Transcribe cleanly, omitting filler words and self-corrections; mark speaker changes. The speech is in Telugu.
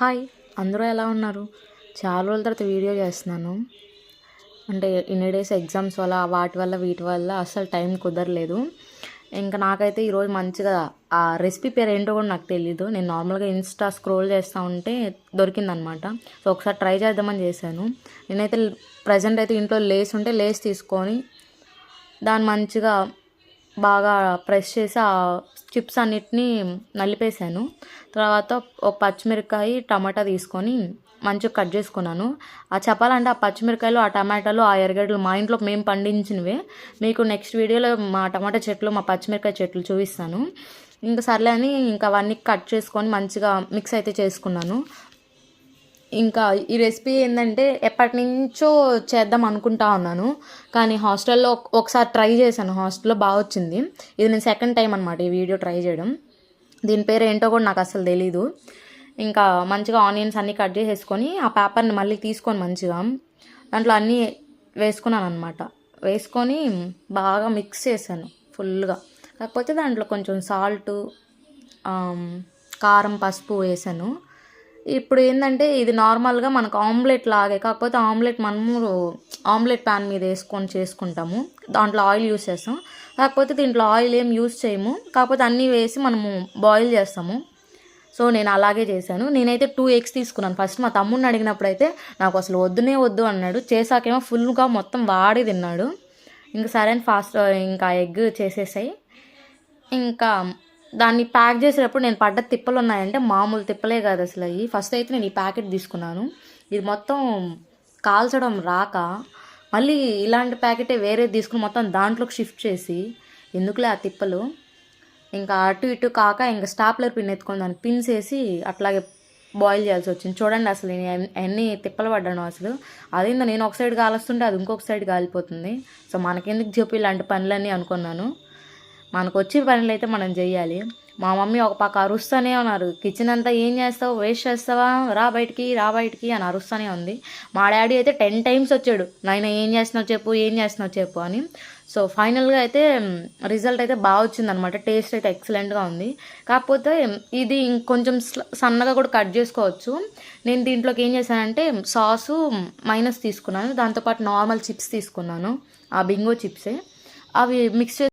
Speaker 1: హాయ్, అందరూ ఎలా ఉన్నారు? చాలా రోజుల తర్వాత వీడియో చేస్తున్నాను. అంటే ఇన్ని డేస్ ఎగ్జామ్స్ వల్ల వీటి వల్ల అస్సలు టైం కుదరలేదు. ఇంకా నాకైతే ఈరోజు మంచిగా ఆ రెసిపీ పేరు ఏంటో కూడా నాకు తెలీదు. నేను నార్మల్గా ఇన్స్టా స్క్రోల్ చేస్తూ ఉంటే దొరికిందనమాట. సో ఒకసారి ట్రై చేద్దామని చేశాను. నేనైతే ప్రజెంట్ అయితే ఇంట్లో లేస్ ఉంటే లేస్ తీసుకొని దాన్ని మంచిగా బాగా ప్రెస్ చేసి ఆ చిప్స్ అన్నిటినీ నలిపేసాను. తర్వాత ఒక పచ్చిమిరపకాయ టమాటా తీసుకొని మంచిగా కట్ చేసుకున్నాను. చెప్పాలంటే ఆ పచ్చిమిరపకాయలు, ఆ టమాటాలు, ఆ ఎర్రగడ్డలు మా ఇంట్లో మేము పండించినవే. మీకు నెక్స్ట్ వీడియోలో మా టమాటా చెట్లు, మా పచ్చిమిరపకాయ చెట్లు చూపిస్తాను. ఇంకా సర్లే అని ఇంకా అవన్నీ కట్ చేసుకొని మంచిగా మిక్స్ అయితే చేసుకున్నాను. ఇంకా ఈ రెసిపీ ఏంటంటే ఎప్పటి నుంచో చేద్దాం అనుకుంటా ఉన్నాను, కానీ హాస్టల్లో ఒకసారి ట్రై చేశాను. హాస్టల్లో బాగా వచ్చింది. ఇది నేను సెకండ్ టైం అనమాట ఈ వీడియో ట్రై చేయడం. దీని పేరు ఏంటో కూడా నాకు అసలు తెలీదు. ఇంకా మంచిగా ఆనియన్స్ అన్నీ కట్ చేసేసుకొని ఆ పేపర్ని మళ్ళీ తీసుకొని మంచిగా దాంట్లో అన్నీ వేసుకున్నాను అనమాట. వేసుకొని బాగా మిక్స్ చేశాను ఫుల్గా. కాకపోతే దాంట్లో కొంచెం సాల్టు, కారం, పసుపు వేసాను. ఇప్పుడు ఏంటంటే ఇది నార్మల్గా మనకు ఆమ్లెట్ లాగే, కాకపోతే ఆమ్లెట్ మనము ఆమ్లెట్ ప్యాన్ మీద వేసుకొని చేసుకుంటాము. దాంట్లో ఆయిల్ యూస్ చేస్తాం. కాకపోతే దీంట్లో ఆయిల్ ఏం యూస్ చేయము. కాకపోతే అన్నీ వేసి మనము బాయిల్ చేస్తాము. సో నేను అలాగే చేశాను. నేనైతే 2 eggs తీసుకున్నాను. ఫస్ట్ మా తమ్ముడిని అడిగినప్పుడు అయితే నాకు అసలు వద్దు అన్నాడు. చేసాకేమో ఫుల్గా మొత్తం వాడి తిన్నాడు. ఇంకా సరే అని ఫాస్ట్ ఇంకా ఎగ్ చేసేసాయి. ఇంకా దాన్ని ప్యాక్ చేసేటప్పుడు నేను పడ్డ తిప్పలు ఉన్నాయంటే మామూలు తిప్పలే కాదు అసలు. అవి ఫస్ట్ అయితే నేను ఈ ప్యాకెట్ తీసుకున్నాను. ఇది మొత్తం కాల్చడం రాక మళ్ళీ ఇలాంటి ప్యాకెటే వేరే తీసుకుని మొత్తం దాంట్లోకి షిఫ్ట్ చేసి ఎందుకులే ఆ తిప్పలు, ఇంకా అటు ఇటు కాక ఇంకా స్టాప్లర్ పిన్ ఎత్తుకొని దాన్ని పిన్స్ వేసి అట్లాగే బాయిల్ చేయాల్సి వచ్చింది. చూడండి అసలు నేను ఎన్ని తిప్పలు పడ్డాను అసలు. అదేందో నేను ఒక సైడ్ కాలుస్తుంటే అది ఇంకొక సైడ్ కాలిపోతుంది. సో మనకెందుకు చెప్పి ఇలాంటి పనులన్నీ అనుకున్నాను. మనకు వచ్చే పనులు అయితే మనం చెయ్యాలి. మా మమ్మీ ఒక పక్క అరుస్తూనే ఉన్నారు, కిచెన్ అంతా ఏం చేస్తావు, వేస్ట్ చేస్తావా, రా బయటికి అని అరుస్తూనే ఉంది. మా డాడీ అయితే 10 times వచ్చాడు, నాయన ఏం చేస్తున్నావు చెప్పు అని. సో ఫైనల్గా అయితే రిజల్ట్ అయితే బాగా వచ్చిందనమాట. టేస్ట్ అయితే ఎక్సలెంట్గా ఉంది. కాకపోతే ఇది ఇంకొంచెం సన్నగా కూడా కట్ చేసుకోవచ్చు. నేను దీంట్లోకి ఏం చేశానంటే సాసు, మైనస్ తీసుకున్నాను. దాంతోపాటు నార్మల్ చిప్స్ తీసుకున్నాను, ఆ బింగో చిప్సే. అవి మిక్స్